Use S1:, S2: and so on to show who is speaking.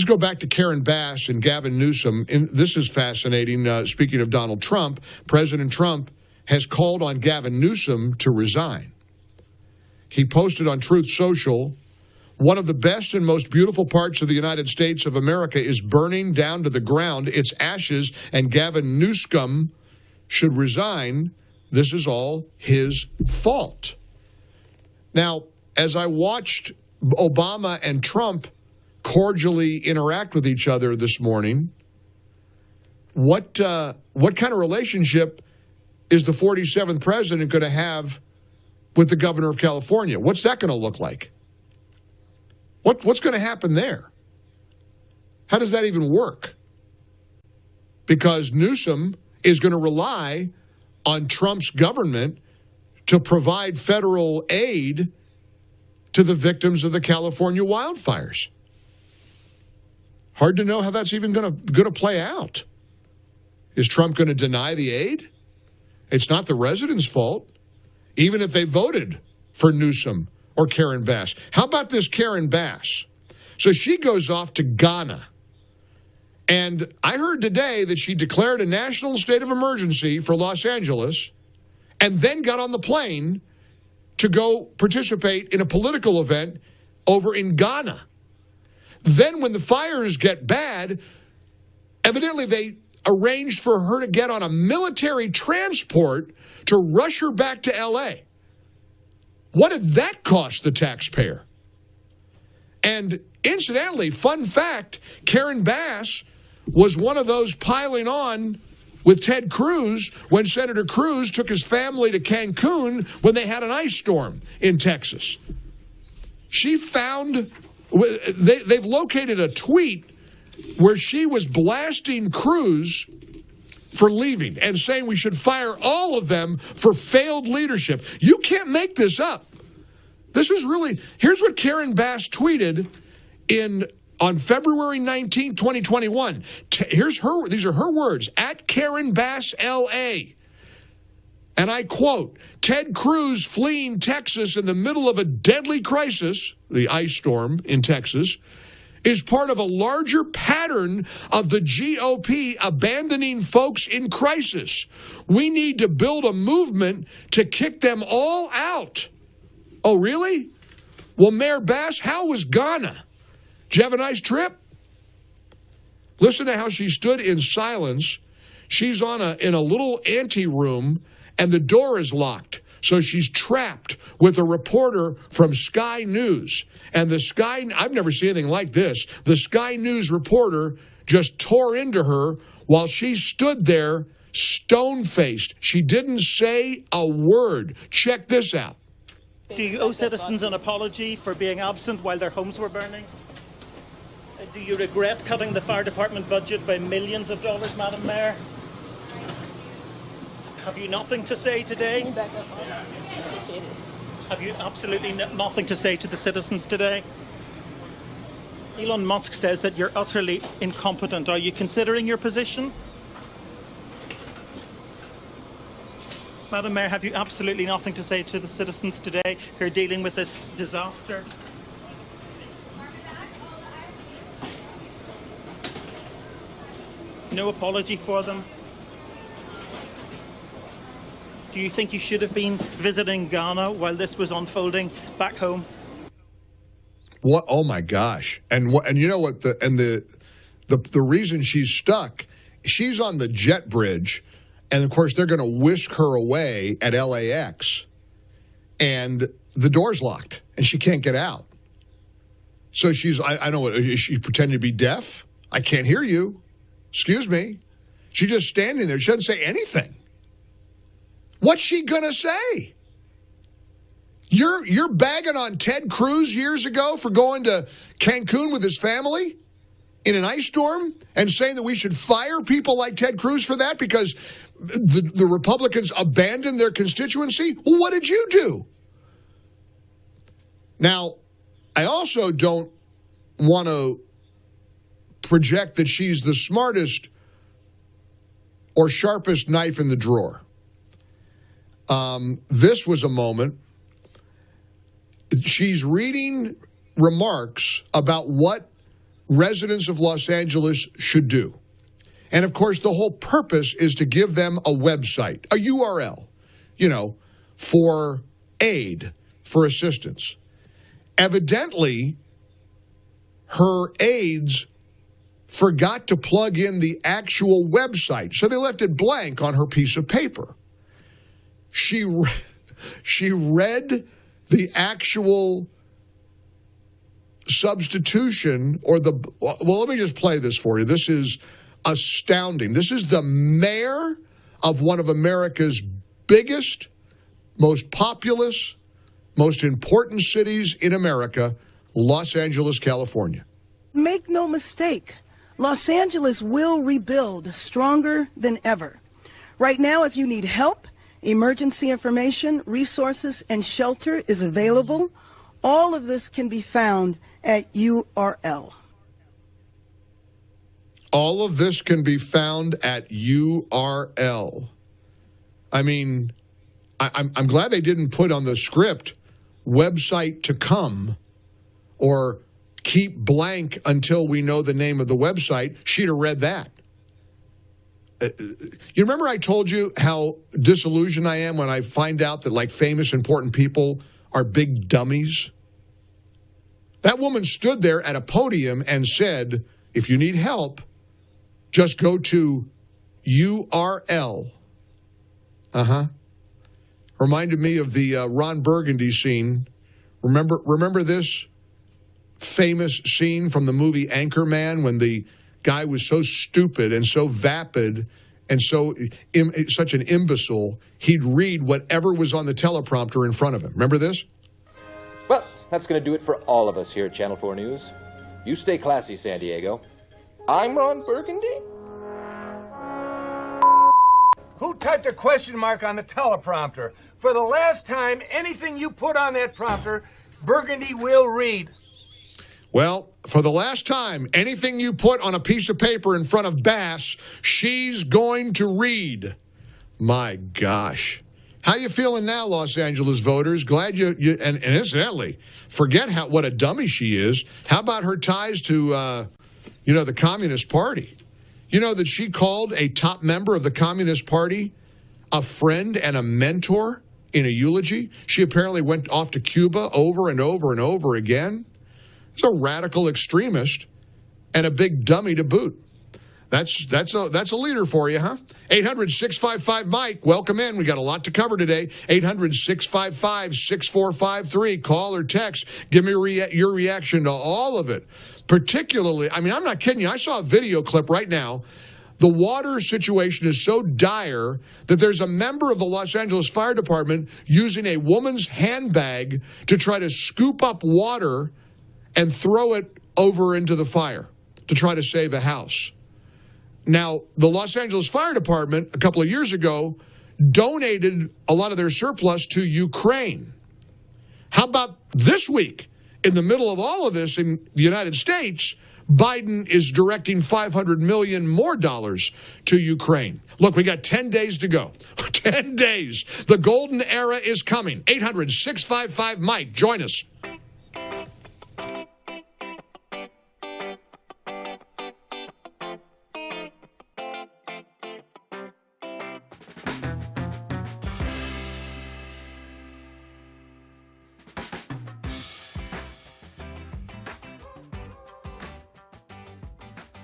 S1: Let's go back to Karen Bass and Gavin Newsom. And this is fascinating. Speaking of Donald Trump, President Trump has called on Gavin Newsom to resign. He posted on Truth Social, "One of the best and most beautiful parts of the United States of America is burning down to the ground. Its ashes, and Gavin Newsom should resign. This is all his fault." Now, as I watched Obama and Trump cordially interact with each other this morning, what kind of relationship is the 47th president going to have with the governor of California? What's that going to look like? What's going to happen there? How does that even work? Because Newsom is going to rely on Trump's government to provide federal aid to the victims of the California wildfires. Hard to know how that's even going to play out. Is Trump going to deny the aid? It's not the residents' fault, even if they voted for Newsom or Karen Bass. How about this Karen Bass? So she goes off to Ghana. And I heard today that she declared a national state of emergency for Los Angeles and then got on the plane to go participate in a political event over in Ghana. Then when the fires get bad, evidently they arranged for her to get on a military transport to rush her back to L.A. What did that cost the taxpayer? And incidentally, fun fact, Karen Bass was one of those piling on with Ted Cruz when Senator Cruz took his family to Cancun when they had an ice storm in Texas. She found, they've located a tweet where she was blasting Cruz for leaving and saying we should fire all of them for failed leadership. You can't make this up. This is really, here's what Karen Bass tweeted on February 19, 2021. These are her words, at Karen Bass LA. And I quote, "Ted Cruz fleeing Texas in the middle of a deadly crisis," the ice storm in Texas, "is part of a larger pattern of the GOP abandoning folks in crisis. We need to build a movement to kick them all out." Oh, really? Well, Mayor Bass, how was Ghana? Did you have a nice trip? Listen to how she stood in silence. She's in a little anteroom, and the door is locked. So she's trapped with a reporter from Sky News. And I've never seen anything like this. The Sky News reporter just tore into her while she stood there stone-faced. She didn't say a word. Check this out.
S2: Do you owe citizens an apology for being absent while their homes were burning? Do you regret cutting the fire department budget by millions of dollars, Madam Mayor? Have you nothing to say today? Have you absolutely nothing to say to the citizens today? Elon Musk says that you're utterly incompetent. Are you considering your position? Madam Mayor, have you absolutely nothing to say to the citizens today who are dealing with this disaster? No apology for them? Do you think you should have been visiting Ghana while this was unfolding back home?
S1: What? Oh my gosh! And you know what? The reason she's stuck, she's on the jet bridge, and of course they're going to whisk her away at LAX, and the door's locked, and she can't get out. So I don't know, is she pretending to be deaf? I can't hear you. Excuse me. She's just standing there. She doesn't say anything. What's she going to say? You're bagging on Ted Cruz years ago for going to Cancun with his family in an ice storm and saying that we should fire people like Ted Cruz for that because the Republicans abandoned their constituency? Well, what did you do? Now, I also don't want to project that she's the smartest or sharpest knife in the drawer. This was a moment. She's reading remarks about what residents of Los Angeles should do. And, of course, the whole purpose is to give them a website, a URL, for aid, for assistance. Evidently, her aides forgot to plug in the actual website, so they left it blank on her piece of paper. She read the actual substitution let me just play this for you. This is astounding. This is the mayor of one of America's biggest, most populous, most important cities in America, Los Angeles, California.
S3: Make no mistake, Los Angeles will rebuild stronger than ever. Right now, if you need help, emergency information, resources, and shelter is available. All of this can be found at URL.
S1: All of this can be found at URL. I mean, I'm glad they didn't put on the script website to come or keep blank until we know the name of the website. She'd have read that. You remember I told you how disillusioned I am when I find out that famous, important people are big dummies? That woman stood there at a podium and said, if you need help, just go to URL. Reminded me of the Ron Burgundy scene. Remember this famous scene from the movie Anchorman when the guy was so stupid and so vapid and such an imbecile, he'd read whatever was on the teleprompter in front of him. Remember this?
S4: Well, that's going to do it for all of us here at Channel 4 News. You stay classy, San Diego. I'm Ron Burgundy.
S5: Who typed a question mark on the teleprompter? For the last time, anything you put on that prompter, Burgundy will read.
S1: Well, for the last time, anything you put on a piece of paper in front of Bass, she's going to read. My gosh. How you feeling now, Los Angeles voters? Glad you and incidentally, forget what a dummy she is. How about her ties to, the Communist Party? You know that she called a top member of the Communist Party a friend and a mentor in a eulogy? She apparently went off to Cuba over and over and over again. She's a radical extremist and a big dummy to boot. That's a leader for you, huh? 800-655-MIKE. Welcome in. We got a lot to cover today. 800-655-6453. Call or text. Give me your reaction to all of it. Particularly, I'm not kidding you. I saw a video clip right now. The water situation is so dire that there's a member of the Los Angeles Fire Department using a woman's handbag to try to scoop up water and throw it over into the fire to try to save a house. Now, the Los Angeles Fire Department, a couple of years ago, donated a lot of their surplus to Ukraine. How about this week, in the middle of all of this in the United States, Biden is directing $500 million more to Ukraine. Look, we got 10 days to go. 10 days. The golden era is coming. 800-655-MIKE. Join us.